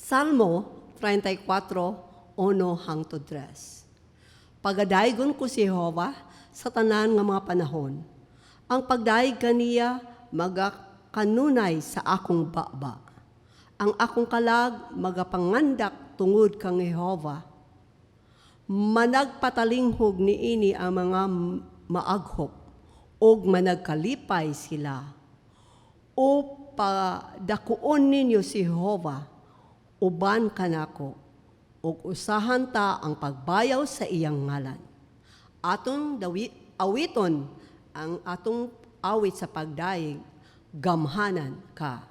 Salmo 34:1-3. Pagadaygon ko si Jehovah sa tanan nga mga panahon. Ang pagdaig kaniya magakanunay sa akong baba. Ang akong kalag magapangandak tungod kang Jehovah. Managpatalinghog niini ang mga maaghop og managkalipay sila. O padakuon ninyo si Jehovah, uban kanako, ug usahan ta ang pagbayaw sa iyang ngalan. Atong awiton ang atong awit sa pagdaig, gamhanan ka.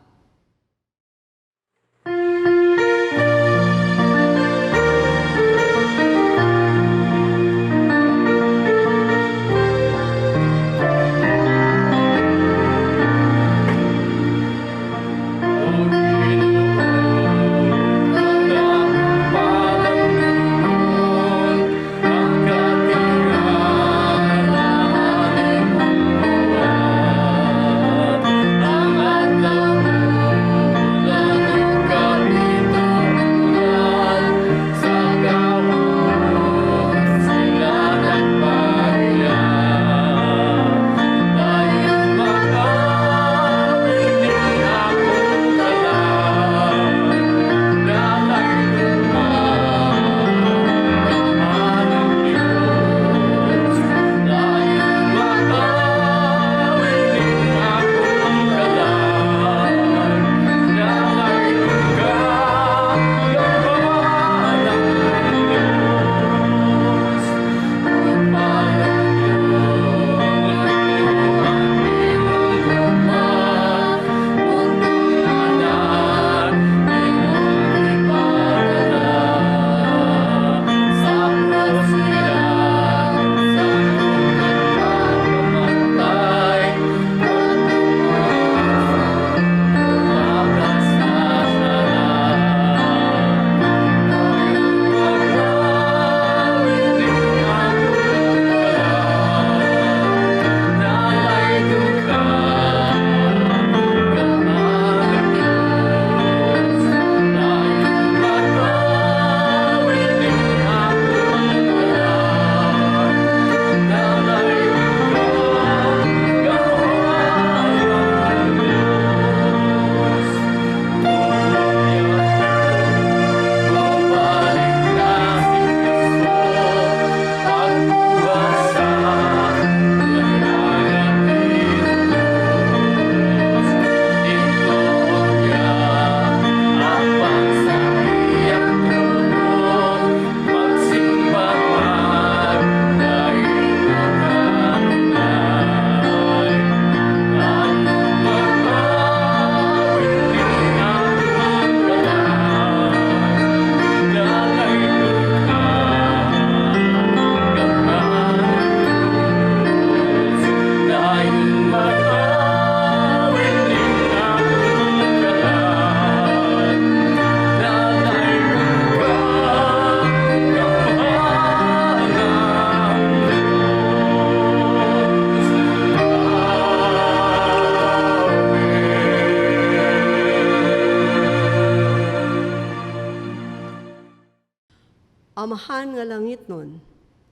Amahan nga langit nun,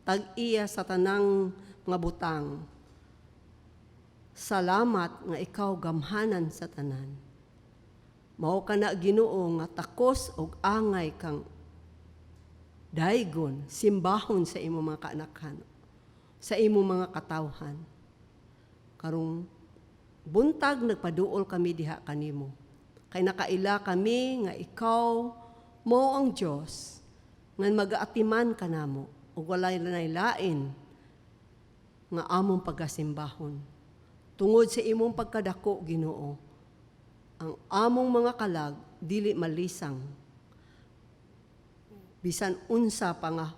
tag-iya sa tanang nga butang. Salamat nga ikaw gamhanan sa tanan. Mao ka na Ginoo nga takos og angay kang daygon, simbahon sa imo mga kaanakan, sa imo mga katawhan. Karong buntag nagpaduol kami diha kanimo. Kay nakaila kami nga ikaw mao ang Dios nga mag-aatiman ka namo ug walay lain nga among pagasimbahon. Tungod sa imong pagkadako, Ginoo, ang among mga kalag dili malisang. Bisan unsa pa nga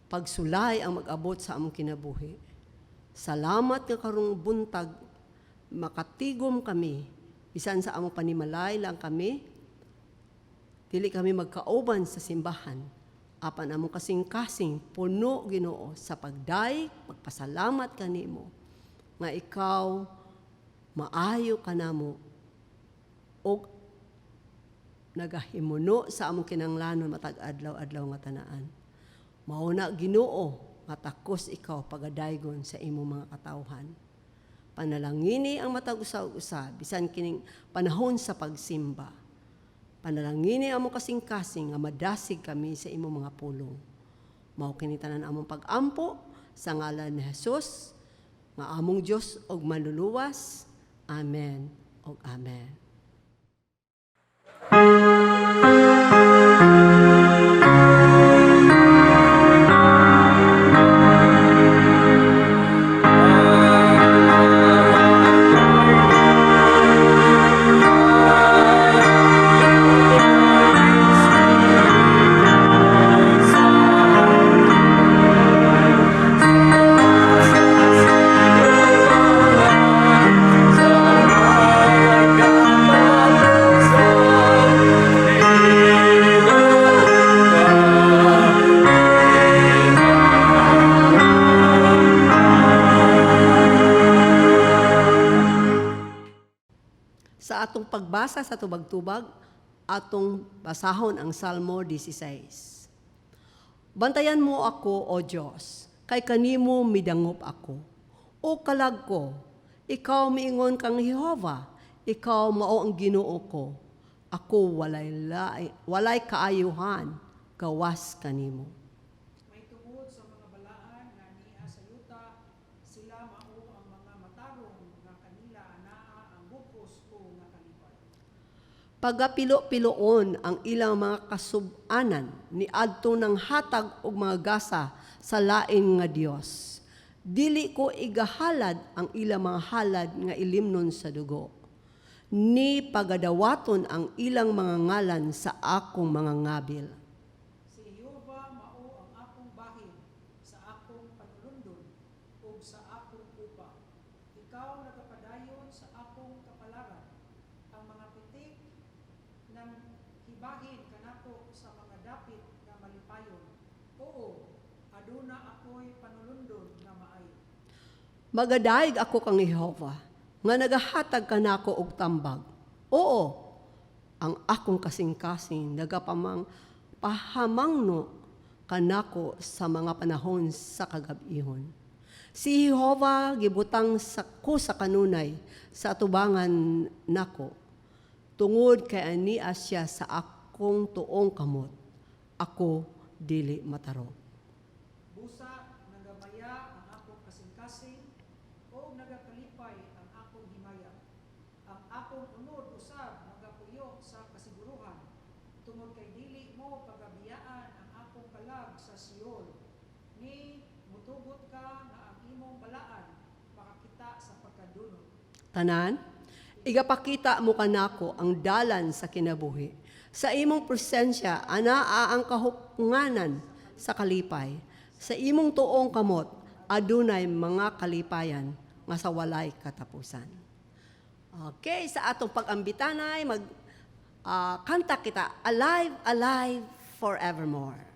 pagsulay ang mag-abot sa among kinabuhi. Salamat nga karong buntag makatigom kami, bisan sa among panimalay lang kami, dili kami magkauban sa simbahan, apan among kasing-kasing puno, Ginoo, sa pagday, magpasalamat kanimo nga ikaw maayo kanamo og nagahimuno sa among kinanglanon matag adlaw-adlaw nga tanaan. Mauna Ginoo nga takos ikaw pagadaygon sa imong mga katawhan. Panalangini ang matag usa-usa bisan kining panahon sa pagsimba. Panalangini among kasing-kasing nga madasig kami sa imong mga pulong. Mao kini tanan among pag-ampo sa ngalan ni Hesus nga among Dios og manluluwas. Amen og amen. Sa atong pagbasa sa tubag-tubag, atong basahon ang Salmo 16. Bantayan mo ako, O Diyos, kay kanimo midangop ako. O kalag ko, ikaw miingon kang Jehova, ikaw mao ang Ginoo ko. Ako walay kaayuhan, gawas kanimo. May tungod sa mga balaan nga niya sa yuta, sila mao ang mga matarong nga kanila anaa ang bukos o nga kalipay. Pagapilo-piloon ang ilang mga kasub-anan ni adto ng hatag og mga gasa sa lain nga Dios. Dili ko igahalad ang ilang mga halad nga ilimnon sa dugo. Ni pagadawaton ang ilang mga ngalan sa akong mga ngabil. Si Jehova mao ang akong bahin sa akong panulundon ug sa akong upa. Ikaw nagapadayon sa akong kapalaran. Ang mga pitik ng hibahin kanako sa mga dapit nga malipayon. Oo, aduna ako'y panulundon nga maayo. Magadaig ako kang Jehova, nga nagahatag kanako og tambag. Oo, ang akong kasing-kasing pahamangno kanako sa mga panahon sa kagabihon. Si Jehova gibutang sa kanunay sa atubangan nako. Tungod kay ania siya sa akong tuong kamot. Ako dili matarong. Busa nagamaya ang akong kasing-kasing o nagakalipay ang akong himaya. Ang akong unod usab magapuyo sa kasiguruhan. Tungod kay dili mo pagabiyaan ang akong kalag sa Siol. Ni mutugot ka nga ang imong balaan makakita sa pagkadunot. Tanan, igapakita mo kanako ang dalan sa kinabuhi. Sa imong presensya, anaa ang kahupunganan sa kalipay. Sa imong tuong kamot, adunay mga kalipayan nga sa walay katapusan. Okay, sa atong pag-ambitanay, kanta kita, Alive, Alive, Forevermore.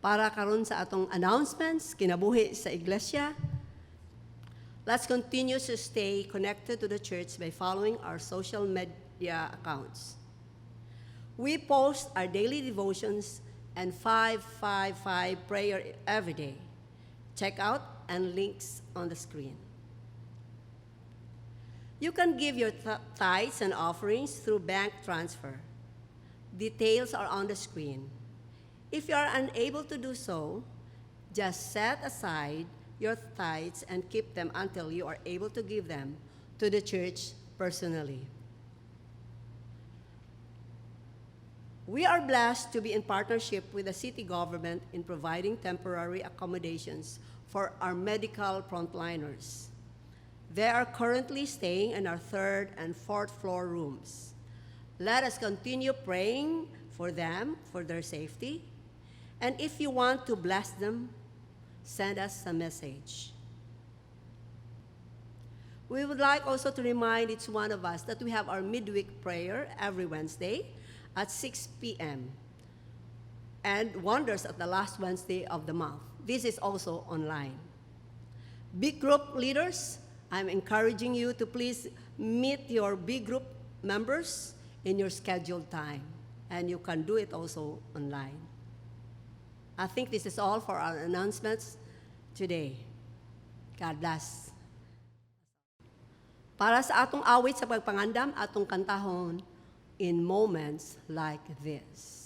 Para karon sa atong announcements kinabuhi sa iglesia, Let's continue to stay connected to the church by following our social media accounts. We post our daily devotions and 555 prayer every day. Check out and links on the screen. You can give your tithes and offerings through bank transfer. Details are on the screen. If you are unable to do so, just set aside your tithes and keep them until you are able to give them to the church personally. We are blessed to be in partnership with the city government in providing temporary accommodations for our medical frontliners. They are currently staying in our 3rd and 4th floor rooms. Let us continue praying for them, for their safety. And if you want to bless them, send us a message. We would like also to remind each one of us that we have our midweek prayer every Wednesday at 6 p.m. and wonders at the last Wednesday of the month. This is also online. Big group leaders, I'm encouraging you to please meet your big group members in your scheduled time, and you can do it also online. I think this is all for our announcements today. God bless. Para sa atong awit sa pagpangandam, atong kantahon, in moments like this.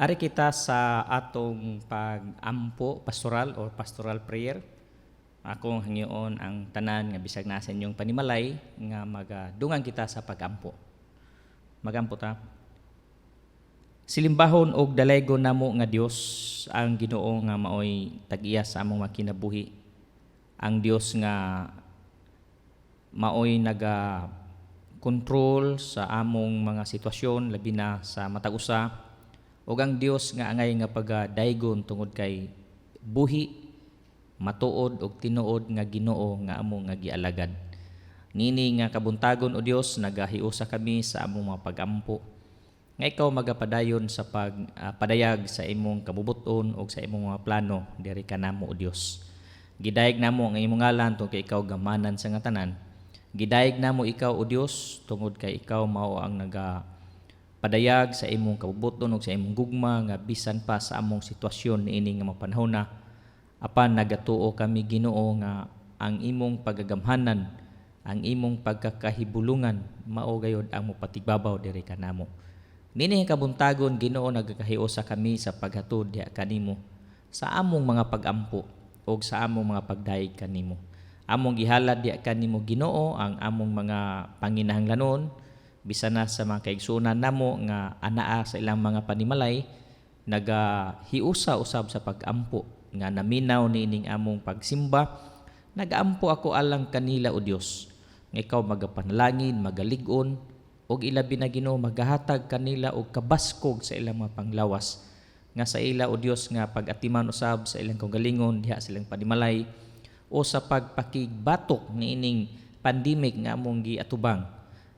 Ari kita sa atong pag-ampo pastoral or pastoral prayer. Akong hangyoon ang tanan nga bisag nasa inyong panimalay nga magadungan kita sa pag-ampo. Magampo ta. Silimbahon og dalaygo namo nga Dios ang Ginoo nga maoy tag-iya sa among makinabuhi. Ang Dios nga maoy naga control sa among mga sitwasyon labi na sa matag usa. O ang Dios nga angay nga pagadaygon tungod kay buhi, matuod og tinuod nga Ginoo nga among nga gialagad. Nini nga kabuntagon o Dios nagahiusa kami sa among mga pag-ampo. Nga ikaw magapadayon sa pagpadayag sa imong kabubuton o sa imong mga plano diri kanamo o Dios. Gidayeg namo ang imong ngalan tungod kay ikaw gamanan sa nga tanan. Gidayeg namo ikaw o Dios tungod kay ikaw mao ang padayag sa imong kabubuton ug sa imong gugma nga bisan pa sa among sitwasyon niini nga mapanahon na apan nagatuo kami Ginoo nga ang imong pagagamhanan, ang imong pagkakahibulungan mao gayud ang mopatigbabaw diri kanamo. Nini kabuntagon Ginoo nagakahiusa kami sa paghatod diha kanimo sa among mga pagampo o sa among mga pagdayeg kanimo. Among gihalad diha kanimo Ginoo ang among mga panginahanglanon bisan na sa mga kaigsuonan namo nga anaa sa ilang mga panimalay nagahiusa usab sa pagampo nga naminaw niining among pagsimba. Nagaampo ako alang kanila o Dios nga ikaw magapanalangin, magalig-on og ilabi na Ginoo magahatag kanila og kabaskog sa ilang mga panglawas nga sa ila o Dios nga pag-atiman usab sa ilang kaugalingon diha sa ilang panimalay o sa pagpakigbatok niining pandemic nga among giatubang.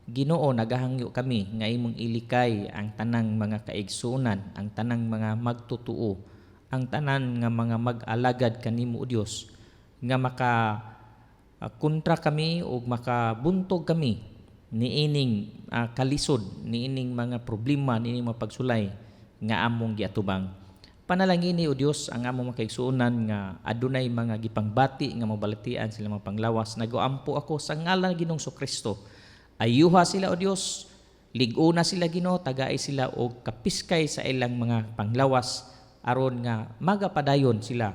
Ginoo nagahangyo kami nga imong ilikay ang tanang mga kaigsuonan, ang tanang mga magtutuo, ang tanan nga mga mag-alagad kanimo o Dios nga kontra kami o makabuntog kami niining kalisod, niining mga problema, niining mga pagsulay nga among giatubang. Panalangini o Dios ang among mga kaigsuonan nga adunay mga gipangbati nga mabalatian sila mga panglawas. Nagaampo ako sa ngalan Ginoong Kristo. Ayuha sila o Dios, lig-una sila Ginoo, tagaay sila og kapiskay sa ilang mga panglawas aron nga magapadayon sila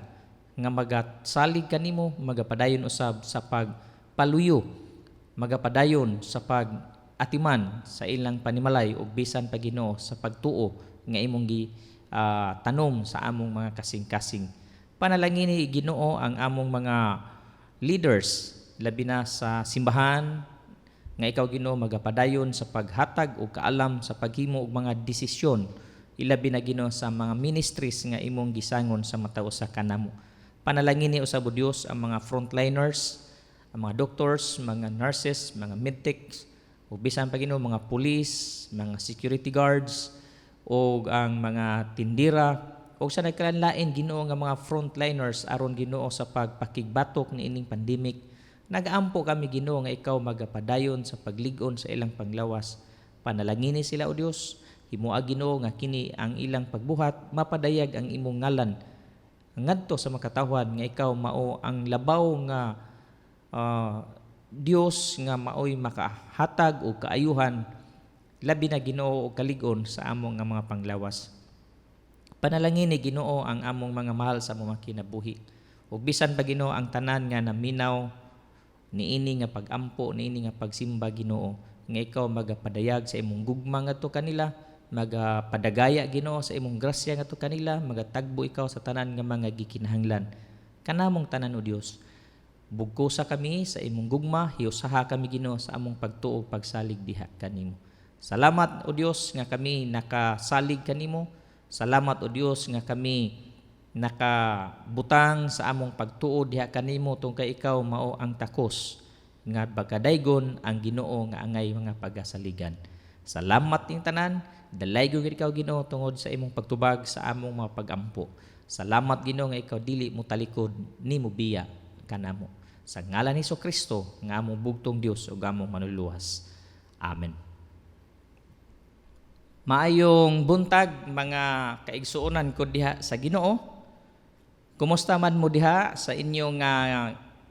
nga magasalig kanimo, magapadayon usab sa pagpaluyo, magapadayon sa pag-atiman sa ilang panimalay ug bisan pa Ginoo sa pagtuo nga imong tanom sa among mga kasing-kasing. Panalangini Ginoo ang among mga leaders labi na sa simbahan nga ikaw Ginoo magapadayon sa paghatag og kaalam sa paghimo og mga desisyon ilabi na Ginoo sa mga ministries nga imong gisangon sa matao sa kanamo. Panalangini usab o Dios ang mga frontliners, ang mga doctors, mga nurses, mga medtechs, o bisan pa Ginoo mga police, mga security guards, o ang mga tindira, o sa nagkalanlain Ginoo nga mga frontliners aron Ginoo sa pagpakigbatok niining pandemic. Nagaampo kami Ginoo nga ikaw magapadayon sa paglig-on sa ilang panglawas. Panalangini sila o Dios, himuha Ginoo nga kini ang ilang pagbuhat, mapadayag ang imong ngalan ngadto sa makatawhan nga ikaw mao ang labaw nga Dios nga maoy makahatag o kaayuhan labi na Ginoo og kalig-on sa among nga mga panglawas. Panalangini Ginoo ang among mga mahal sa among kinabuhi. Ug bisan pa Ginoo ang tanan nga naminaw niini nga pagampo, niini nga pagsimba Ginoo, nga ikaw magapadayag sa imong gugma ngadto kanila, magapadagaya Ginoo sa imong grasya ngadto kanila, magatagbo ikaw sa tanan nga mga gikinahanglan. Kanamong tanan o Dios, bugkosa kami sa imong gugma, hiusaha kami Ginoo sa among pagtuo pagsalig diha kanimo. Salamat o Dios nga kami nakasalig kanimo. Salamat o Dios nga kami nakabutang sa among pagtuo diha kanimo tungkay ikaw mao ang takos nga pagkadaygon ang Ginoo nga angay mga pagasaligan. Salamat ning tanan, dalaygo gid ikaw Ginoo tungod sa imong pagtubag sa among mga pagampo. Salamat Ginoo nga ikaw dili mo talikod nimo biya kanamo. Sa ngalan ni Kristo nga among bugtong Dios ug among manuluwas. Amen. Maayong buntag mga kaigsuonan ko diha sa Ginoo. Kumusta man mo diha sa inyong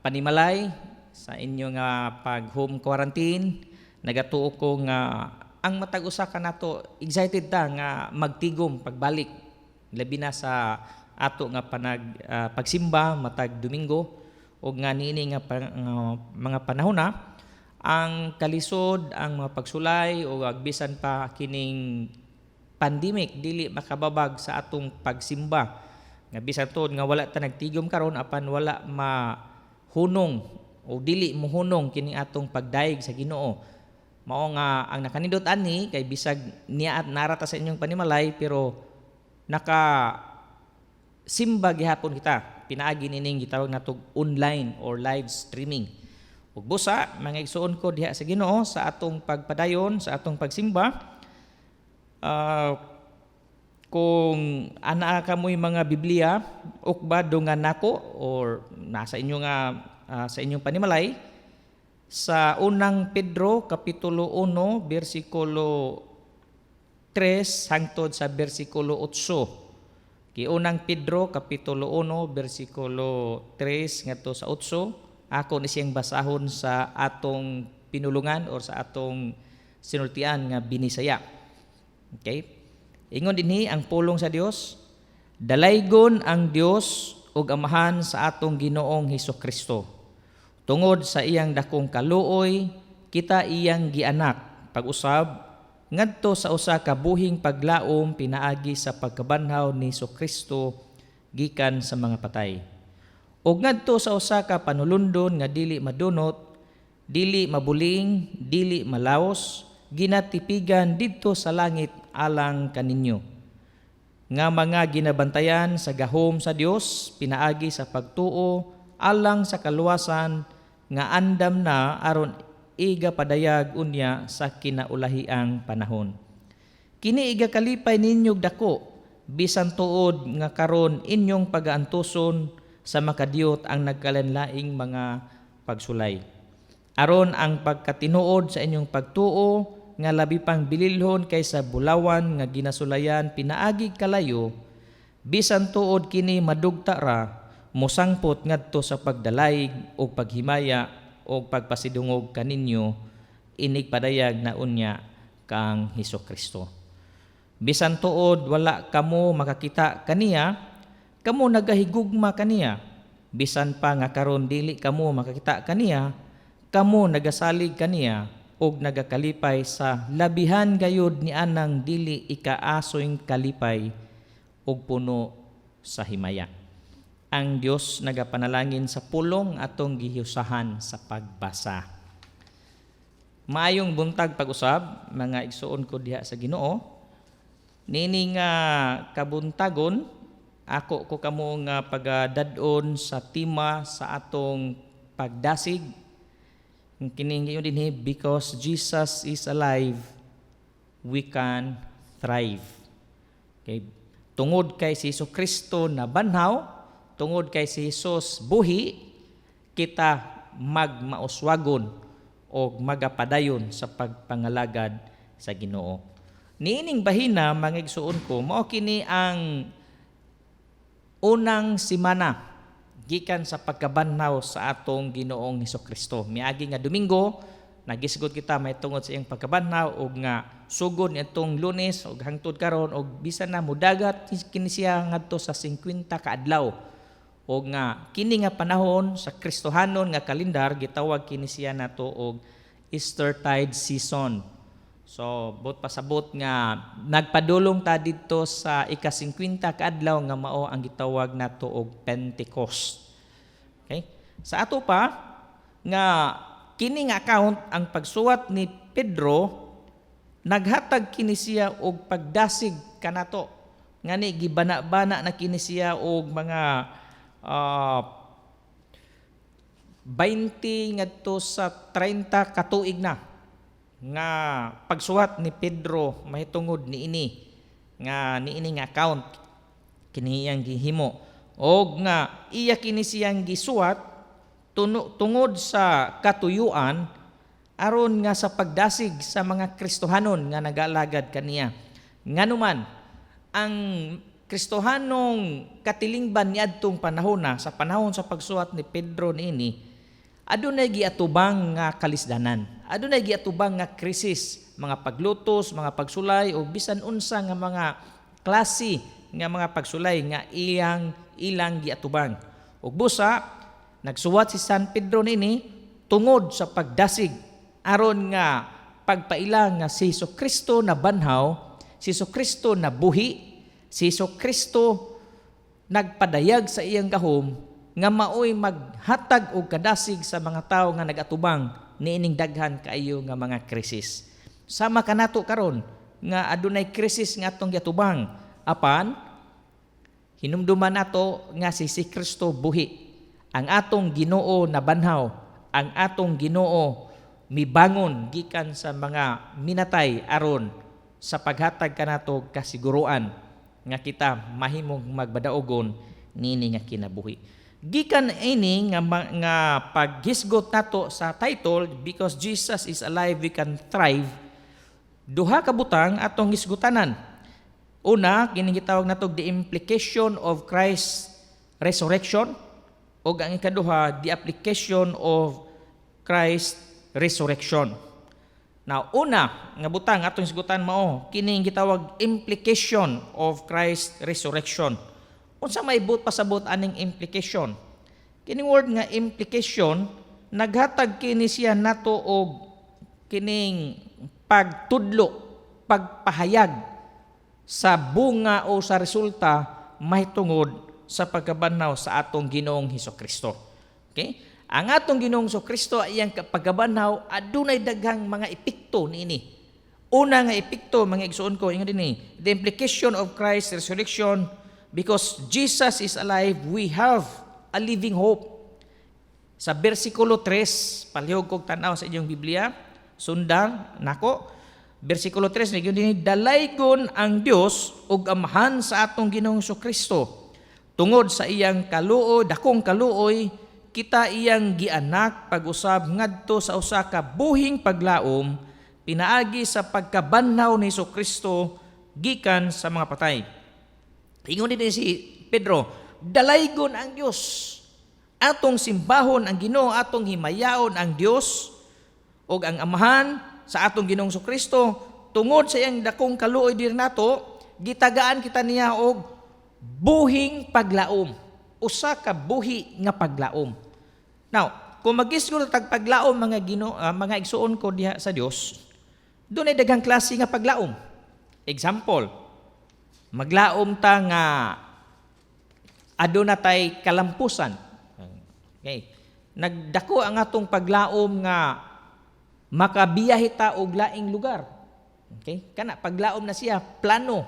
panimalay, sa inyong pag-home quarantine? Nagatuo ko nga ang matag usa ka nato excited ta nga magtigom pagbalik labi na sa ato nga pagsimba matag Domingo ug nga niini nga mga panahon na ang kalisod, ang mga pagsulay o agbisan pa kining pandemic dili makababag sa atong pagsimba. Nga bisan tod nga wala ta nagtigom karon apan wala mahunong o dili mohunong kining atong pagdaig sa Ginoo. Mao nga ang nakanindot ani kay bisag niya at narata sa inyong panimalay pero naka simba gihapon kita. Pinaagi nining gitawag natog online or live streaming. Ug busa mga igsuon ko diha sa Ginoo sa atong pagpadayon, sa atong pagsimba, kung anaa ka mo'y mga Biblia, ukba dungan nako or nasa inyo nga sa inyong panimalay sa unang Pedro kapitulo 1 bersikulo 3 hangtod sa bersikulo 8. Kay unang Pedro kapitulo 1 bersikulo 3 ngadto sa 8, ako ni siyang basahon sa atong pinulungan or sa atong sinultian nga binisaya. Okay? Ingon dinhi ang pulong sa Dios, dalaygon ang Dios ug Amahan sa atong Ginoong Hesukristo. Tungod sa iyang dakong kaluoy, kita iyang gianak pag-usab ngadto sa usa ka buhing paglaom pinaagi sa pagkabanhaw ni Hesukristo gikan sa mga patay. Ug ngadto sa usa ka panulundon nga dili madunot, dili mabuling, dili malaos, ginatipigan didto sa langit alang kaninyo. Nga mga ginabantayan sa gahom sa Dios pinaagi sa pagtuo alang sa kaluwasan nga andam na aron iga padayag unya sa kinaulahiang panahon. Kini iga kalipay ninyog dako bisan tuod nga karon inyong pagaantuson sa makadiyot ang nagkalanlaing mga pagsulay. Aron ang pagkatinuod sa inyong pagtuo nga labi pang bililhon kaysa bulawan nga ginasulayan pinaagi kalayo, bisan tuod kini madugta ra, mosangpot ngadto sa pagdalayg o paghimaya o pagpasidungog kaninyo, inig padayag na unya kang Hesukristo. Bisan tuod wala kamo makakita kaniya, kamo nagahigugma kaniya. Bisan pa nga karon dili kamo makakita kaniya, kamo nagasalig kaniya og nagakalipay sa labihan gayud ni anang dili ikaasoing kalipay og puno sa himaya. Ang Dios nagapanalangin sa pulong atong gihiusahan sa pagbasa. Maayong buntag pag-usab mga igsuon ko diha sa Ginoo. Nini nga kabuntagon ako ko kamo nga pagadad-on sa tema sa atong pagdasig. Kining yun din because Jesus is alive, we can thrive. Okay. Tungod kay si Hesukristo na banhaw, tungod kay si Jesus buhi, kita magmauswagon o magapadayon sa pagpangalagad sa Ginoo. Niining bahina mga igsuon ko, mao kini ang unang simana gikan sa pagkabanhaw sa atong Ginoong Hesukristo. Miagi nga Domingo, nagisgot kita may tungod sa iyang pagkabanhaw og nga sugod nitong Lunes og hangtod karon og bisan na mudagat kini siya ngadto sa 50 ka adlaw. Og nga kini nga panahon sa Kristohanon nga kalendar gitawag kini siya nato og Eastertide season. So, bot pasabot nga nagpadulong ta didto sa ika-50 ka adlaw nga mao ang gitawag nato og Pentecost. Okay? Sa ato pa nga kini nga account ang pagsuwat ni Pedro naghatag kini siya og pagdasig kanato. Ngani gibana-bana na kini siya og mga 20 ngadto sa 30 ka tuig na nga pagsuwat ni Pedro mahitungod niini nga account kini iyang gihimo og nga iya kini siyang gisuwat tungod sa katuyuan aron nga sa pagdasig sa mga Kristohanon nga nagaalagad kaniya. Nganuman ang Kristohanong katilingban niadtong panahon na sa panahon sa pagsuwat ni Pedro niini adunay giatubang nga kalisdanan, adunay giatubang nga krisis, mga paglutos, mga pagsulay o bisan unsa nga mga klase nga mga pagsulay nga ilang giatubang. Ug busa nagsuwat si San Pedro nini tungod sa pagdasig aron nga pagpaila nga si Hesukristo na banhaw, si Hesukristo na buhi, si Hesukristo nagpadayag sa iyang gahom nga maoy maghatag og kadasig sa mga tawo nga nagatubang niining daghan kaayo nga mga krisis. Sama kanato karon nga adunay krisis nga atong giatubang apan hinumduman nato nga si Kristo buhi, ang atong Ginoo na banhaw, ang atong Ginoo mibangon gikan sa mga minatay aron sa paghatag kanato kasiguruan nga kita mahimong magbadaogon niini nga kinabuhi. Gikan ini nga paghisgot nato sa title, Because Jesus is Alive, We Can Thrive, duha ka butang atong hisgutanan. Una, kining gitawag nato the implication of Christ's resurrection, o ang ikaduha, the application of Christ's resurrection. Now, una nga butang atong hisgutan mao kining gitawag implication of Christ's resurrection. Unsa may pasabot aning implication? Kining word nga implication, naghatag kini siya nato og kining pagtudlo, pagpahayag sa bunga o sa resulta mahitungod sa pagkabanhaw sa atong Ginoong Hesukristo. Okay? Ang atong Ginoong Hesukristo ay ang pagkabanhaw adunay daghang mga epekto niini. Una nga epekto, mga igsuon ko, ingon dinhi, the implication of Christ's resurrection. Because Jesus is alive, we have a living hope. Sa versikulo 3, palihog kog tanaw sa inyong Biblia, sundang nako. Versikulo 3, nagyon din, dalaygon ang Dios ug amahan sa atong Ginoong Hesukristo. Tungod sa iyang kaluoy, dakong kaluoy, kita iyang gianak pag-usab ngadto sa usa ka buhing paglaom, pinaagi sa pagkabanhaw ni Hesukristo gikan sa mga patay. Ingon din si Pedro, dalaygon ang Dios. Atong simbahon ang Ginoo, atong himayaon ang Dios ug ang amahan sa atong Ginoong Hesukristo tungod sa iyang dakong kaluoy diri nato, gitagaan kita niya og buhing paglaom. Usa ka buhi nga paglaom. Now, kung magisgo tag paglaom mga mga igsuon ko diha sa Dios, dunay daghang klase nga paglaom. Example, maglaom ta nga aduna tay kalampusan. Okay. Nagdako ang atong paglaom nga makabiyahe ta og laing lugar. Okay? Kana paglaom na siya plano.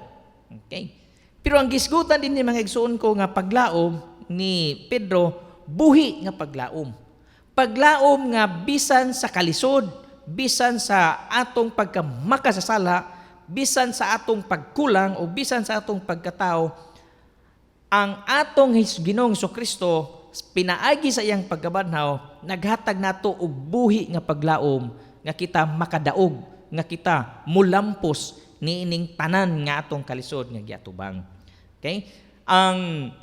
Okay? Pero ang gisgutan din ni mga igsuon ko nga paglaom ni Pedro, buhi nga paglaom. Paglaom nga bisan sa kalisod, bisan sa atong pagkamakasasala, bisan sa atong pagkulang o bisan sa atong pagkatao, ang atong Ginoong Hesukristo pinaagi sa iyang pagkabanhaw, naghatag nato og buhi nga paglaom nga kita makadaog, nga kita mulampos niining tanan nga atong kalisod nga giatubang. Okay? Ang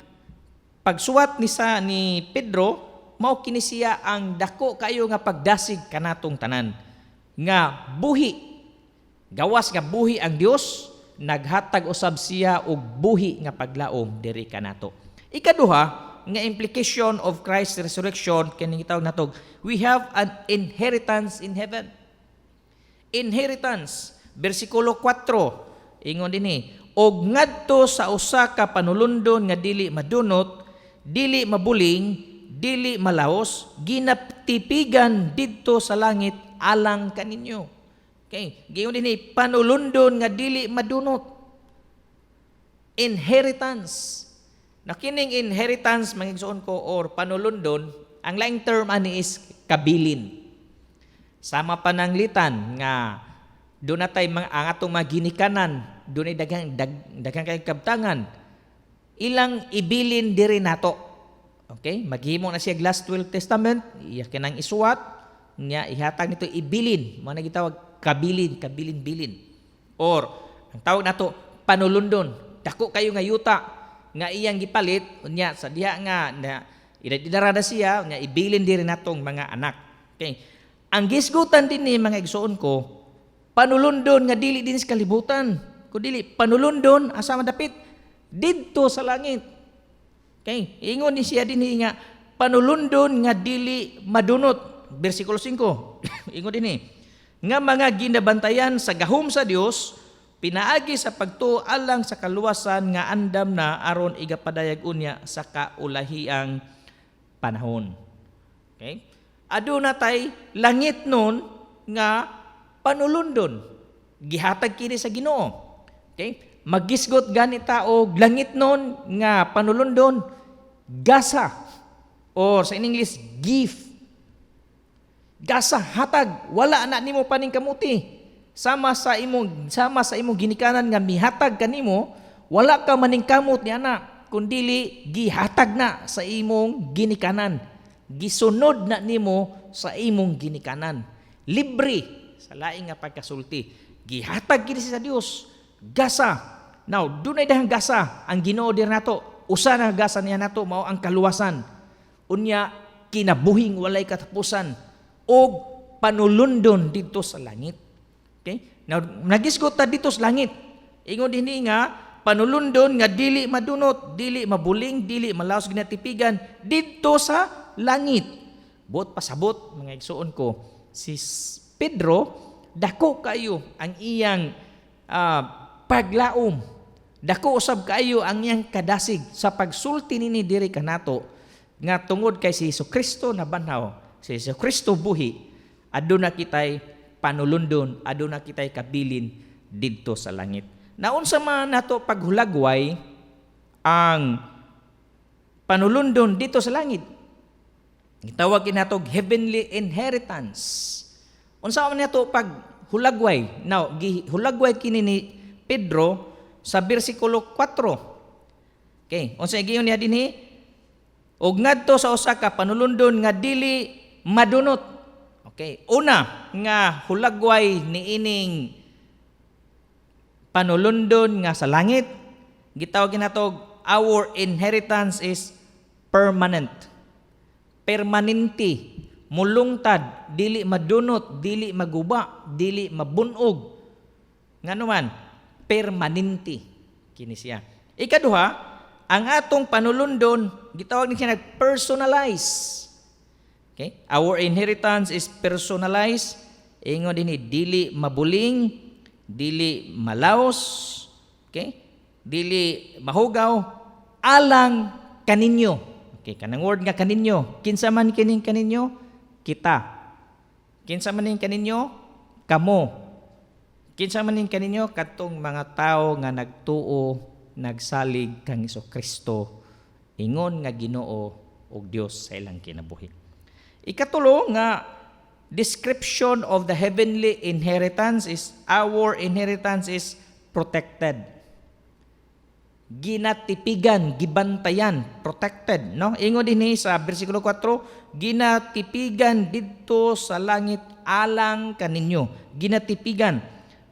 pagsuwat ni Pedro mao kini siya ang dako kayo nga pagdasig kanatong tanan nga buhi. Gawas nga buhi ang Dios, naghatag usab siya og buhi nga paglaom diri kanato. Ikaduha nga implication of Christ's resurrection kining gitawag natog, we have an inheritance in heaven. Inheritance, bersikulo 4, ingon dinhi, og ngadto sa usa ka panulundon nga dili madunot, dili mabuling, dili malaos, ginatipigan didto sa langit alang kaninyo. Okay, gayon din panulundon nga dili madunot. Inheritance. Na kining inheritance mga igsoon ko or panulundon, ang laing term ani is kabilin. Sama pananglitan nga doon natay ang atong mga ginikanan, doon ay daghang kay kabtangan. Ilang ibilin diri nato. Okay, maghimo na siya last 12 Testament, iya kinang isuwat, nya ihatag nito ibilin, mo na gitawag kabilin. Or ang tawag nato panulundon. Dako kayo nga yuta nga iyang gipalit unya sa diha nga na idarada siya nga ibilin diri natong mga anak. Okay. Ang gisgutan din ni mga igsuon ko, panulundon nga dili din sa kalibutan. Kundi panulundon asa madapit didto sa langit. Okay. Ingon ni siya din nga panulundon nga dili madunot. Bersikulo 5. Ingon din nga mga ginabantayan sa gahom sa Dios, pinaagi sa pagtuo alang sa kaluwasan nga andam na aron igapadayag unya sa kaulahiang panahon. Okay? Aduna tay langit nun nga panulundon. Gihatag kini sa Ginoo. Okay? Magisgot ganita og langit nun nga panulundon, gasa, or sa English gift. Gasa hatag, wala na nimo paning kamuti. Sama sa imong ginikanan nga mihatag kanimo, wala ka maning kamot ni ana. kundili gihatag na sa imong ginikanan. Gisunod na nimo sa imong ginikanan. Libre sa laing nga pagkasulti. Gihatag kini sa Dios. Gasa. Now, dunay dahang gasa ang Ginoo dir nato. Usa na gasa niya nato mao ang kaluwasan. Unya kinabuhing walay katapusan og panulundon dito sa langit. Okay? Now, nagisgot ta dito sa langit. Ingon dinhi nga panulundon nga dili madunot, dili mabuling, dili malaos ginatipigan dito sa langit. Buot pasabot mga igsuon ko, si Pedro dako kayo ang iyang paglaom. Dako usab kayo ang iyang kadasig sa pagsulti nini diri kanato nga tungod kay si Jesucristo na banhaw, si Jesucristo buhi, aduna kitay panulundon, aduna kitay kabilin didto sa langit. Naunsa man nato paghulagway ang panulundon dito sa langit. Gitawag kinatog heavenly inheritance. Unsa man nato paghulagway? Now, hulagway kini ni Pedro sa bersikulo 4. Okay, unsa giyon niya dinhi? Og ngadto sa usa ka panulundon nga dili madunot. Okay, una nga hulagway niining panulundon nga sa langit, gitawag kinatog our inheritance is permanent. Permanente, mulungtad, dili madunot, dili maguba, dili mabunog. Nganuman, permanente kini siya. Ikaduha, ang atong panulundon gitawag ni siya personalize. Okay? Our inheritance is personalized. Ingon dinhi dili mabuling, dili malaos, okay? Dili mahugaw, alang kaninyo. Okay, kanang word nga kaninyo. Kinsa man kining kaninyo? Kita. Kinsa man ning kaninyo? Kamo. Kinsa man ning kaninyo? Katong mga tao nga nagtuo, nagsalig kang Jesucristo, ingon nga Ginoo og Dios sa ilang kinabuhi. Ikatulo nga description of the heavenly inheritance is our inheritance is protected. Ginatipigan, gibantayan, protected, no? Ingon dinhi sa bersikulo 4, ginatipigan didto sa langit alang kaninyo. Ginatipigan.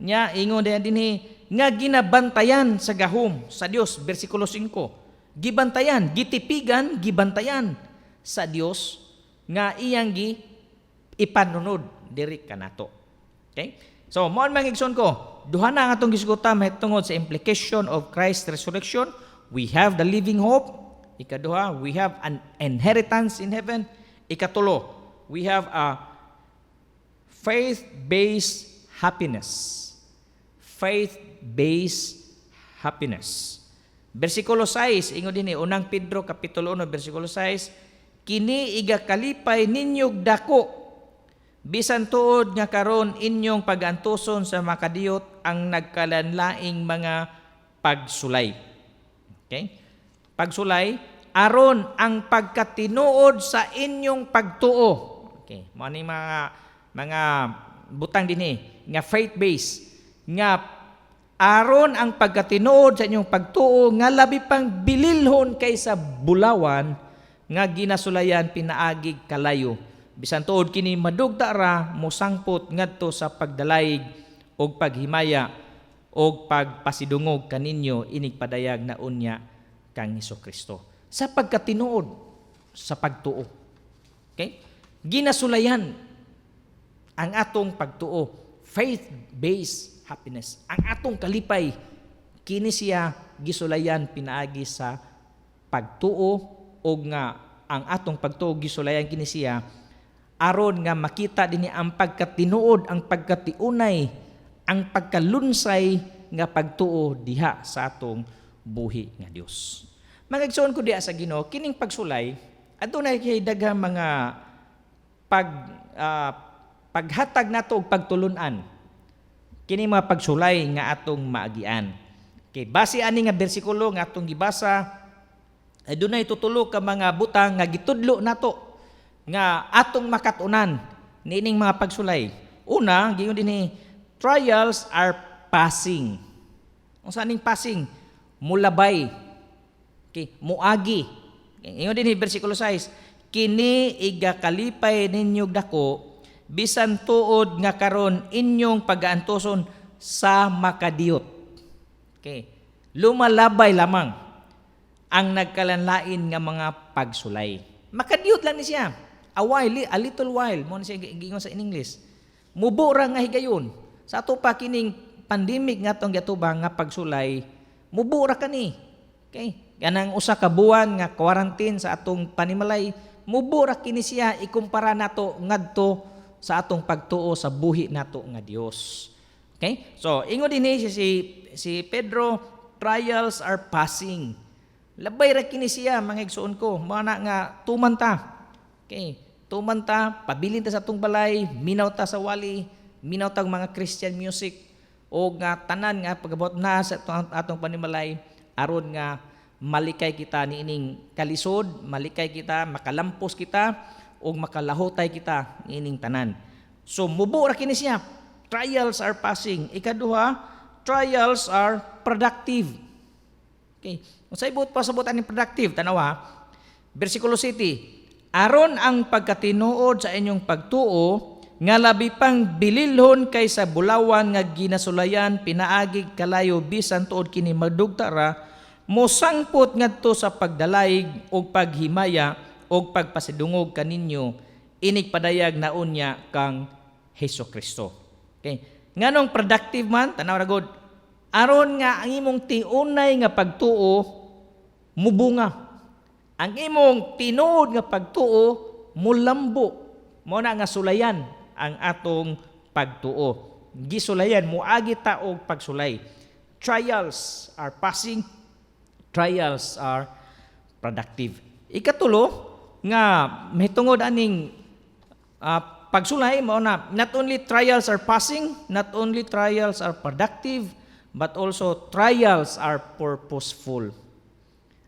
Nya ingon dinhi nga ginabantayan sa gahom sa Dios, bersikulo 5. Gibantayan, gitipigan, gibantayan sa Dios nga iyang ipanunod diri kanato. Okay? So, mo ang mangigson ko, duha na ang atong gisgutan mahitungod sa implication of Christ's resurrection. We have the living hope. Ikaduha, we have an inheritance in heaven. Ikatulo, we have a faith-based happiness. Faith-based happiness. Bersikulo 6, ingon dinhi unang Pedro kapitulo 1 bersikulo 6, kini igakalipay ninyog dako bisan tuod nga karon inyong pagantuson sa makadiyot ang nagkalanlaing mga pagsulay. Okay? Pagsulay aron ang pagkatinuod sa inyong pagtuo. Okay, mo ni mga butang dinhi nga faith based nga aron ang pagkatinuod sa inyong pagtuo nga labi pang bililhon kaysa bulawan nga ginasulayan pinaagig kalayo. Bisan tuod kini madugta ra mosangpot ngadto sa pagdalayig og paghimaya og pagpasidungog kaninyo inig padayag na unya kang Hesukristo. Sa pagkatinuod sa pagtuo. Okay? Ginasulayan ang atong pagtuo, faith-based happiness. Ang atong kalipay kini siya gisulayan pinaagi sa pagtuo og nga ang atong pagtuo gisulayan kini siya aron nga makita dinhi ang pagkatinuod, ang pagkatiunay, ang pagkalunsay nga pagtuo diha sa atong buhi nga Dios. Magagsuon ko diha sa Ginoo kining pagsulay adunay kay daghang mga paghatag nato og pagtulun-an. Kini mga pagsulay nga atong maagian. Kay base ani nga bersikulo nga atong gibasa adunay tutulo ka mga butang nga gitudlo nato nga atong makatunan niining mga pagsulay. Una, gingon dinhi, trials are passing. Unsa ning passing? Mulabay. Okay, muagi. Ingon din bersikulo 6, kini igakalipay ninyo dako bisan tuod nga karon inyong pagaantuson sa makadiyot. Okay. Lumalabay lamang ang nagkalanlain nga mga pagsulay. Makadiyot lang ni siya. A little while, mo na siya giingon sa English. Mubura nga higayon. Sa ato pa kining pandemic nga tong gatubang nga pagsulay, mubura kani. Okay? Ganang usa ka buwan nga quarantine sa atong panimalay, mubura kini siya ikumpara nato ngadto sa atong pagtuo sa buhi nato nga Dios. Okay? So, ingon din si Pedro, trials are passing. Labay ra kini siya mga igsoon ko, mana nga tumanta. Okay, tumanta, pabilin ta sa atong balay, minaw ta sa wali, minaw tag mga Christian music o nga tanan nga pagabot na sa atong panimalay aron nga malikay kita niining kalisod, malikay kita, makalampos kita o makalahotay kita niining tanan. So mubo ra kini siya. Trials are passing. Ikaduha, trials are productive. Okay. Unsay buot pasabot ani productive tanawa. Bersikulo 7. Aron ang pagkatinuod sa inyong pagtuo nga labi pang bililhon kaysa bulawan nga ginasulayan pinaagig kalayo bisan tuod kini magdugtara mosangpot ngadto sa pagdalayig og paghimaya og pagpasidungog kaninyo inig padayag na unya kang Hesukristo. Okay. Nganong productive man tanaw ra gud aron nga ang imong tiunay nga pagtuo mubunga. Ang imong tinuod nga pagtuo mulambo. Mo na nga sulayan ang atong pagtuo. Gisulayan muagi ta og pagsulay. Trials are passing, trials are productive. Ikatulo nga mahitungod aning pagsulay mao na not only trials are passing, not only trials are productive, but also trials are purposeful.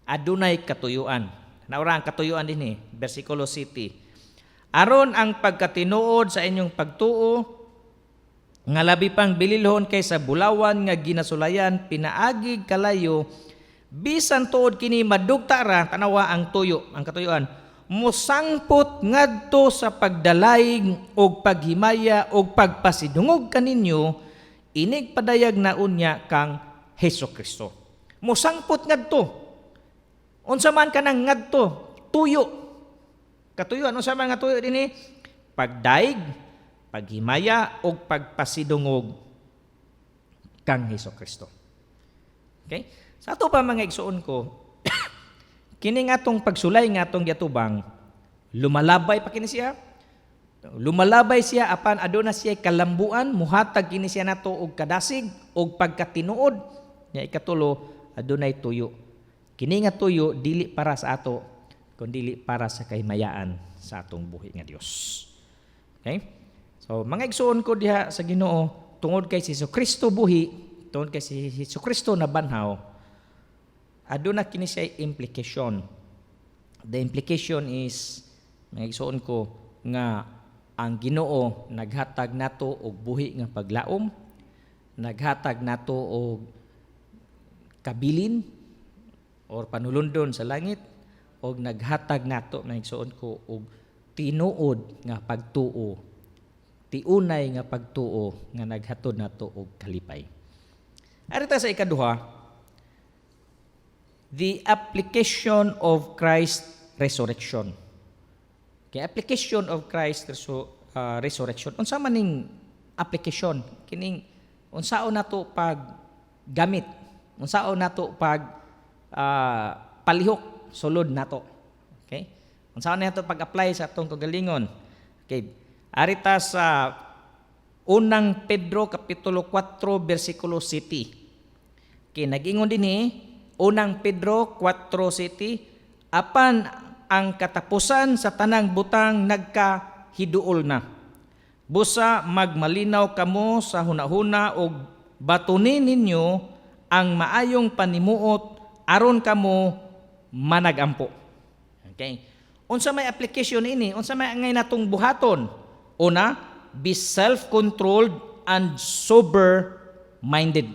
Adunay katuyuan. Naura ang katuyuan din versikulo 7. Aron ang pagkatinuod sa inyong pagtuo nga labi pang bililhon kaysa bulawan nga ginasulayan pinaagig kalayo bisan tuod kini madugtara tanawa ang tuyo, ang katuyuan mosangpot ngadto sa pagdalayig og paghimaya og pagpasidungog kaninyo inig padayag na unya kang Hesukristo. Mosangpot ngadto. Unsa man kanang ngadto, tuyo. Katuyuan unsa man nga tuyo dinhi? Pagdaig, paghimaya ug pagpasidungog kang Hesukristo. Okay? Sa ato pa mga igsuon ko, kini nga atong pagsulay nga atong giatubang, lumalabay pa kini siya. Lumalabay siya apan aduna siya kalambuan, muhatag kini siya nato og kadasig og pagkatinuod. Nya ikatulo, adunay tuyo. Kini nga tuyo dili para sa ato kundi para sa kahimayaan sa atong buhi nga Dios. Okay? So mga igsuon ko diha sa Ginoo tungod kay si Hesukristo buhi, tungod kay si Hesukristo na banhaw, aduna kini siya implication. The implication is mga igsuon ko nga ang Ginoo naghatag nato og buhi nga paglaom, naghatag nato og kabilin or panulundon sa langit og naghatag nato na igsuon ko og tinuod nga pagtuo, tiunay nga pagtuo nga naghatod nato og kalipay. Arita sa ikaduha, the application of Christ resurrection. Okay, application of Christ resurrection. Unsa man ning application? Kining unsaon nato pag gamit, unsaon nato pag palihok sulod nato. Okay? Unsaon nato pag-apply sa atong kagalingon? Okay. Arita sa unang Pedro kapitulo 4 bersikulo 7. Okay, nag-ingon dinhi unang Pedro 4:7, apan ang katapusan sa tanang butang nagkahiduol na. Busa magmalinaw kamo sa hunahuna og batunin ninyo ang maayong panimuot aron kamo managampo. Okay. Unsa may application ini? Unsa may angay natong buhaton? Una, be self-controlled and sober-minded.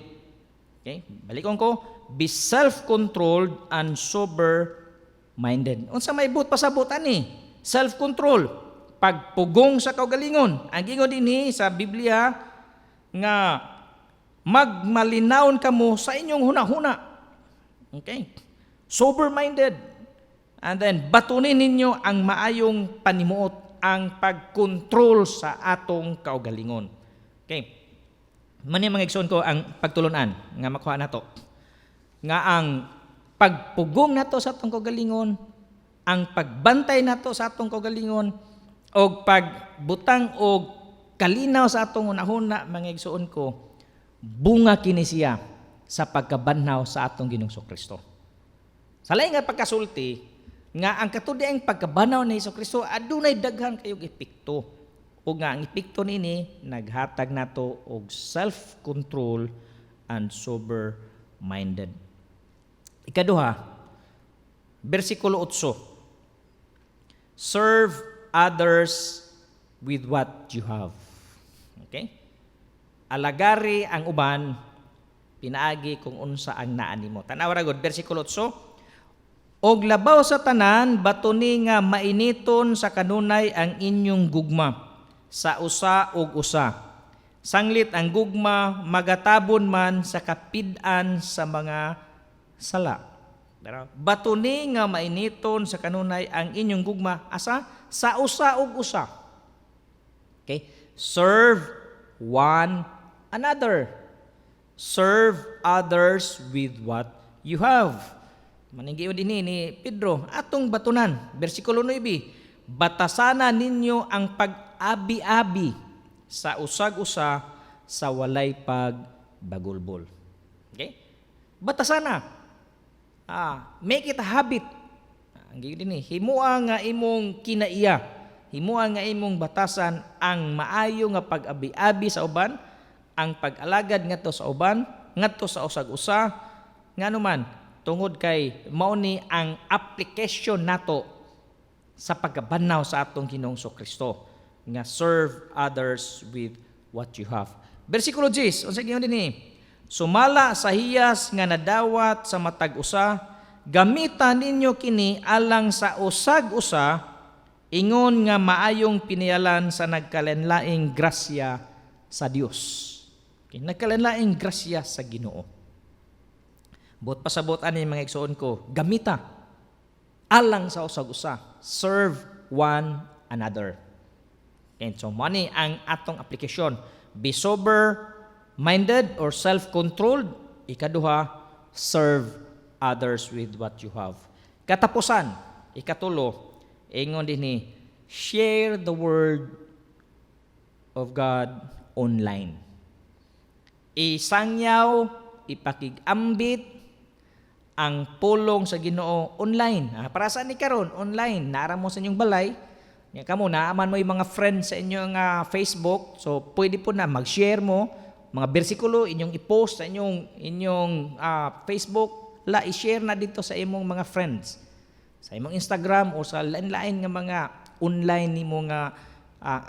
Okay? Balikon ko, be self-controlled and sober-minded. Unsa may but pasabot ani? Self-control, pagpugong sa kaugalingon. Ang gingon dinhi sa Biblia nga magmalinawon kamo sa inyong hunahuna. Okay? Sober-minded. And then batunin ninyo ang maayong panimuot, ang pagkontrol sa atong kaugalingon. Okay? Mani mga igsoon ko ang pagtulunan nga makuha nato. Nga ang pagpugong nato sa atong kaugalingon, ang pagbantay nato sa atong kaugalingon, o pagbutang og kalinaw sa atong unahuna, mga igsoon ko, bunga kini siya sa pagkabanhaw sa atong Ginoong Kristo. Sa lain nga pagkasulti, nga ang katudiang pagkabanaw ni Kristo adunay daghan kayong epekto. O nga ang epekto nini naghatag nato og self-control and sober-minded. Ikaduha, bersikulo 8. Serve others with what you have. Okay? Alagari ang uban, pinaagi kung unsa ang naani mo. Tanaw ra gud bersikulo 8. Og labaw sa tanan, batuni nga mainiton sa kanunay ang inyong gugma, sa usa og usa. Sanglit ang gugma, magatabon man sa kapid-an sa mga sala. Pero batuni nga mainiton sa kanunay ang inyong gugma, asa? Sa usa og usa. Okay? Serve one another. Serve others with what you have. Maninggiyon din ni Pedro, atong batunan, bersikulo 9, batasana ninyo ang pag-abi-abi sa usag-usa sa walay pagbagulbol. Okay? Batasana. Make it a habit. Ang giyon din himua nga imong kinaiya, himua nga imong batasan ang maayo nga pag-abi-abi sa uban, ang pag-alagad ngadto sa uban, ngadto sa usag-usa, nganuman tungod kay mao ni ang application nato sa pagkabanaw sa atong Ginoong Kristo nga serve others with what you have. Bersikulo 10, unsa gingon dinhi? Sumala sa hiyas nga nadawat sa matag usa, gamitan ninyo kini alang sa usag-usa, ingon nga maayong pinialan sa nagkalenlaing grasya sa Dios. Okay, nagkalenlaing grasya sa Ginoo. Bot pasabot ani mga igsoon ko, gamita alang sa usag-usa, serve one another. And so money ang atong application, be sober-minded or self-controlled. Ikaduha, serve others with what you have. Katapusan, ikatulo, ingon dinhi, share the word of God online. Isangyaw, ipakigambit ang pulong sa Ginoo online. Para saan ni karon? Online. Naara mo sa inyong balay. Nga kamo, naaman mo yung mga friends sa inyong Facebook. So, pwede po na mag-share mo mga bersikulo, inyong i-post sa inyong Facebook. I-share na dito sa imong mga friends. Sa imong Instagram o sa lain-lain nga mga online ni mga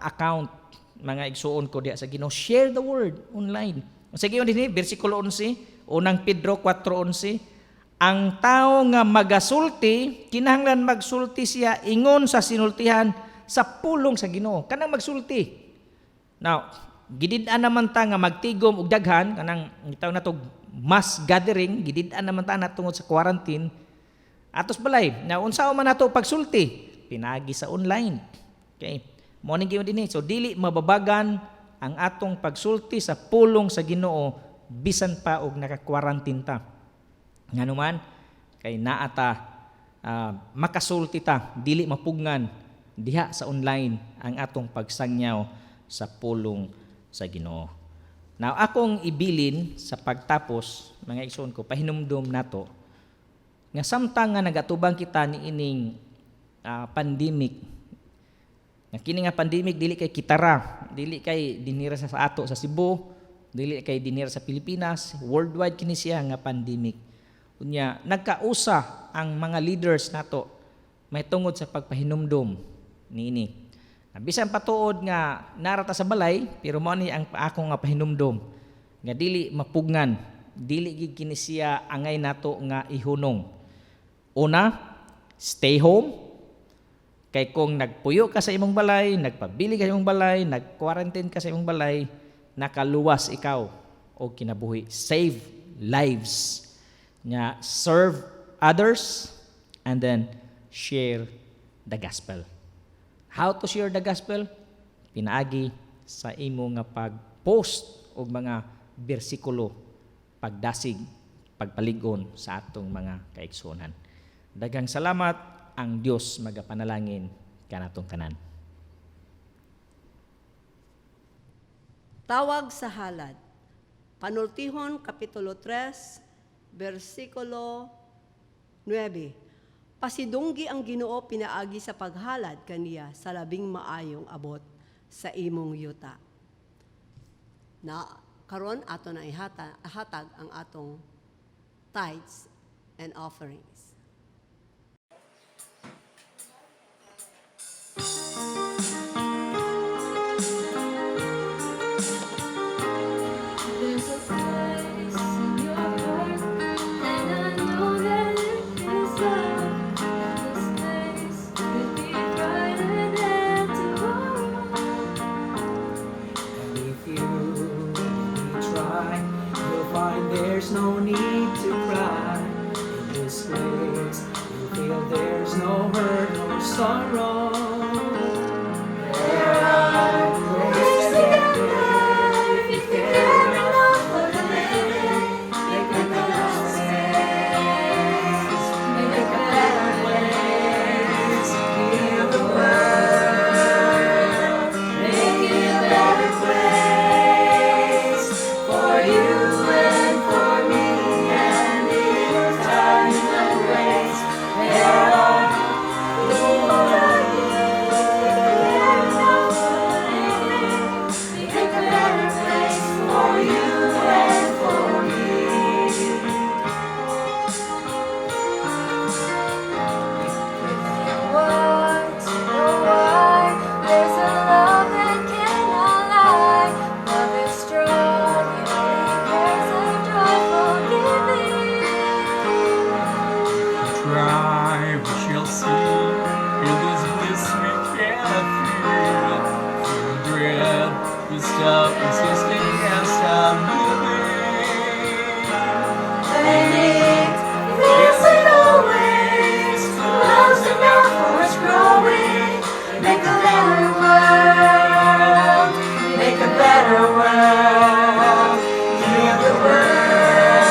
account, mga igsuon ko diya sa Ginoo. Share the word online. Sige yun din, bersikulo 11, unang Pedro 4:11, ang tao nga magasulti, kinahanglan magsulti siya ingon sa sinultihan sa pulong sa Ginoo. Kanang magsulti. Now, gidid-an naman ta nga magtigom og daghan, kanang itaw na to mass gathering, gidid-an naman ta na tungod sa quarantine. Atos balay, na unsa man nato pagsulti? Pinagi sa online. Okay? Mo ning giyon dinhi. So dili mababagan ang atong pagsulti sa pulong sa Ginoo bisan pa og naka-quarantine ta. Nganuman kay naata makasulti ta, dili mapugnan diha sa online ang atong pagsangyaw sa pulong sa Ginoo. Now akong ibilin sa pagtapos, mga igsoon ko, pahinumdom nato nga samtang nga nagatubang kita ni ining pandemic. Nga kini nga pandemic dili kay kitara, dili kay dinira sa ato sa Cebu, dili kay dinira sa Pilipinas, worldwide kini siya nga pandemic. Unya nagkausa ang mga leaders nato may tungod sa pagpahinumdom niini. Bisan patuod nga narata sa balay, pero mao ni ang akong nga pahinumdom nga dili mapugnan dili gid kini siya angay nato nga ihunong. Una, stay home. Kay kung nagpuyo ka sa imong balay, nagpabili ka sa imong balay, nag-quarantine ka sa imong balay, nakaluwas ikaw o kinabuhi. Save lives. Nya serve others and then share the gospel. How to share the gospel? Pinaagi sa imo nga pag-post og mga bersikulo, pagdasig, pagpaligon sa atong mga kaigsunan. Daghang salamat. Ang Dios magapanalangin kanatong tanan. Tawag sa halad. Panultihon, Kapitulo 3, versikulo 9. Pasidunggi ang Ginoo pinaagi sa paghalad kaniya sa labing maayong abot sa imong yuta. Na karon ato na ihatag ang atong tithes and offerings. There's a place in your heart, and I know that it is love. This place could be brighter than tomorrow. And if you really try, you'll find there's no need to cry. In this place, you'll feel there's no hurt, no sorrow. There are ways to get there if you care enough for the living. Make a better place, make a better place. Heal the world, make it a better place for you and for me and the entire human race. There are people out make a better place for you and for me. Want to know why? There's a love that cannot lie. Love is strong, it only bears a joyful giving. Try, we shall see. Feel this bliss we cannot feel. Feel dread, we stop insisting and stop moving. Playing, dancing always. Love's enough for us growing. Make a better world. Make a better world. Heal the world.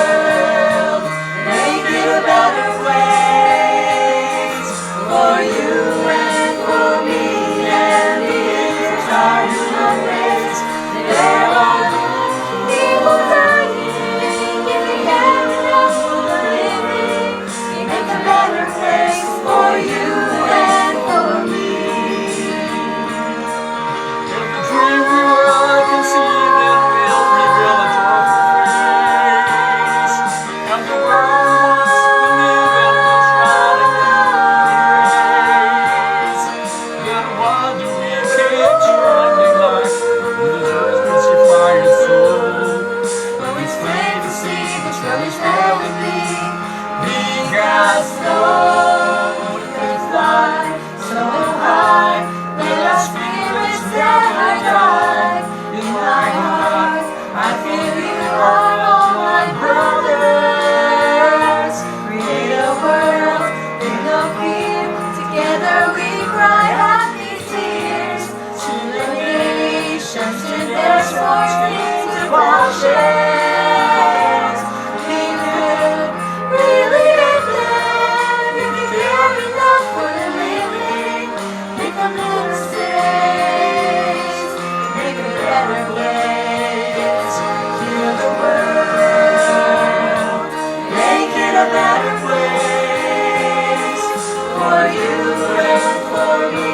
Make it a better place for you and for me and the entire human race. There are people dying, giving enough for the living. Make a better place for you and for me. Every dream we were conceived and will reveal a joyful face. And the world wants to live and will try to embrace. Then why do we keep trembling like when the earth is your fire soul? When it's plain to see the troubles failing me, because though we can fly so high, let our spirits never die. In my heart, I feel you are all my brothers. Create a world in no fear. Together we cry happy tears. To the nations, to their swords, to plowshares. Be good, really and good. If you care enough for the living, make a better space, make a better place. Heal the world, make it a better place for you and for me.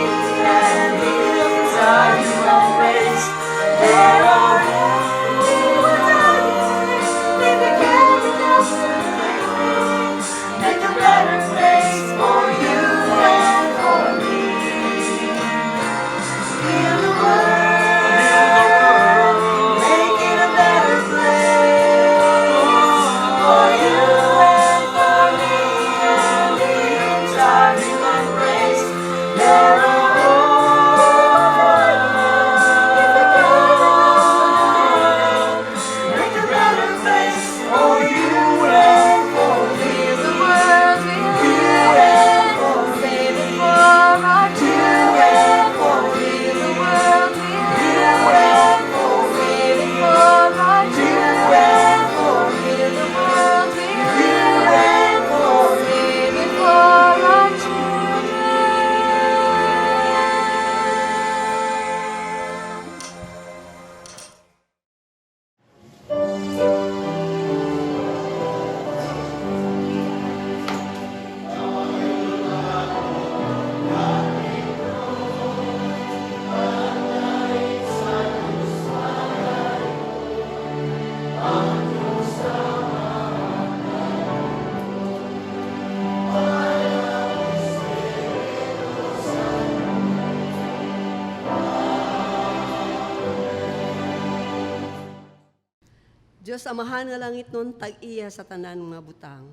Diyos amahan nga langit nun, tag-iya sa tanan nga butang.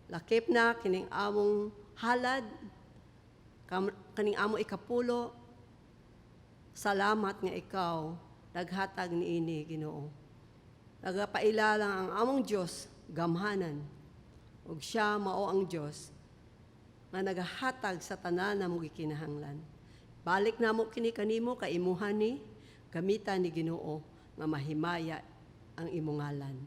Lakip na kining among halad, kaning among ikapulo, salamat nga ikaw, naghatag ni ini, Ginoo. Nagapaila lang ang among Diyos, gamhanan, ug siya mao ang Diyos, nga nagahatag sa tanan na mong gikinahanglan. Balik na mo kini kanimo, kaimuhan ni, gamitan ni Ginoo, nga mahimaya ang imong ngalan.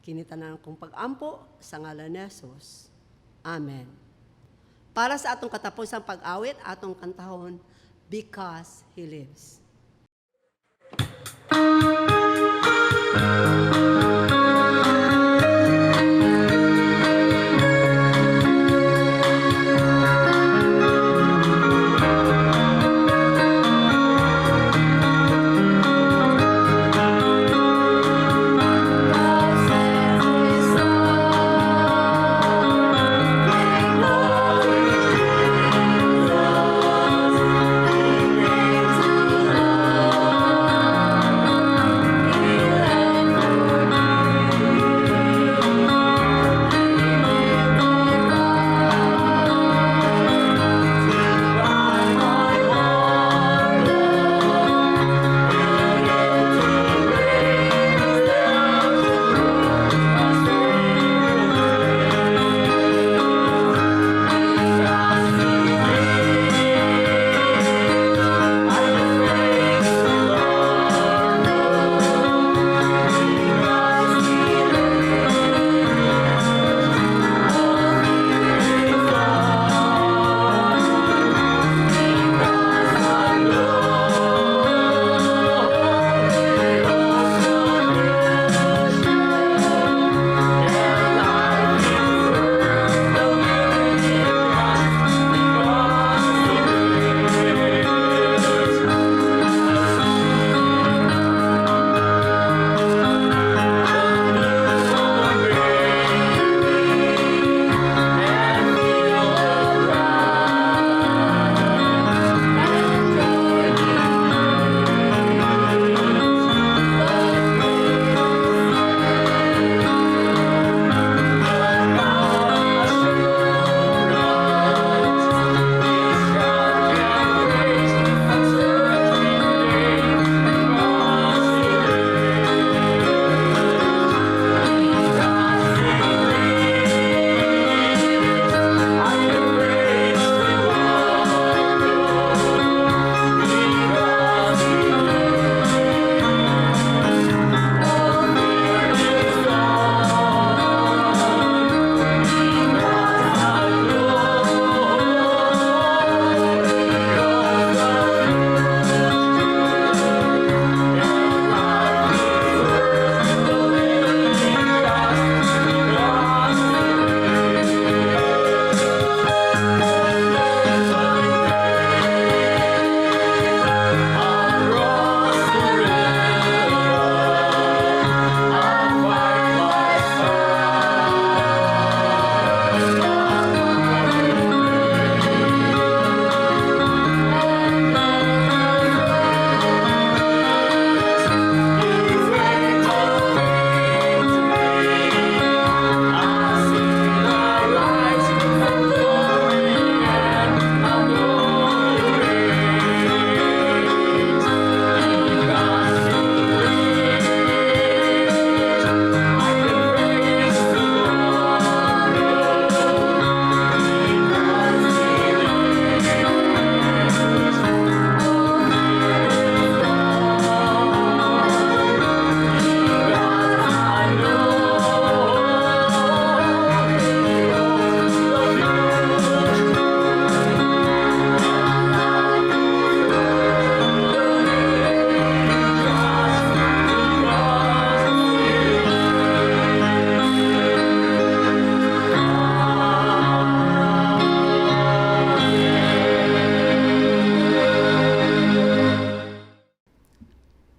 Kinitanan kong pag-ampo sa ngalan ni Jesus. Amen. Para sa atong katapusang pag-awit, atong kantahon, Because He Lives.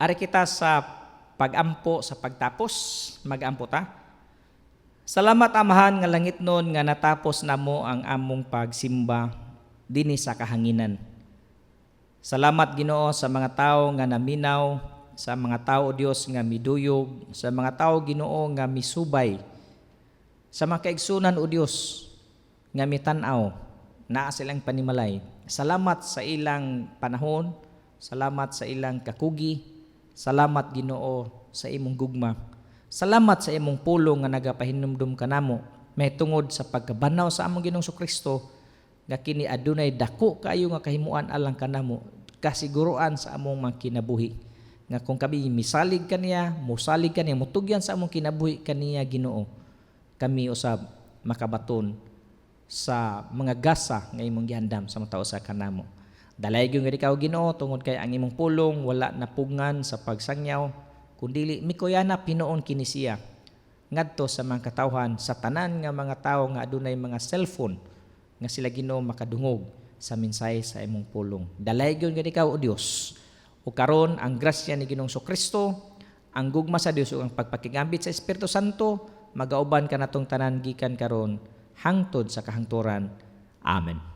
Ari kita sa pagampo sa pagtapos, magampo ta. Salamat Amahan nga langit nun nga natapos namo ang among pagsimba dinhi sa kahanginan. Salamat Ginoo sa mga tawo nga naminaw sa mga tao Dios nga miduyog, sa mga tao Ginoo nga misubay, sa mga kaigsunan o Dios nga mitanaw naa silang panimalay. Salamat sa ilang panahon, salamat sa ilang kakugi, salamat Ginoo sa imong gugma. Salamat sa imong pulong nga nagapahinumdum kanamo may tungod sa pagkabanaw sa among Ginoong Kristo nga kini adunay dako kayo nga kahimuan alang kanamo, kasiguruan sa among mga kinabuhi. Nga kung kami misalig kaniya, musalig kaniya, mutugyan sa among kinabuhi kaniya Ginoo, kami usab makabaton sa mga gasa nga imong gihandam sa mga tao sa kanamo. Dalay gyud nga ikaw Ginoo tungod kay ang imong pulong wala napugngan sa pagsangyaw, kundili mikuyana pinuon kini siya ngadto sa mga katawhan sa tanan nga mga tawo nga adunay mga cellphone nga sila Ginoo makadungog sa mensahe sa imong pulong. Dalay gyud nga ikaw o Dios. O karon ang grasya ni Ginoong Kristo, ang gugma sa Dios ug ang pagpakigambit sa Espiritu Santo magauban ka natong tanan gikan karon hangtod sa kahangturan. Amen.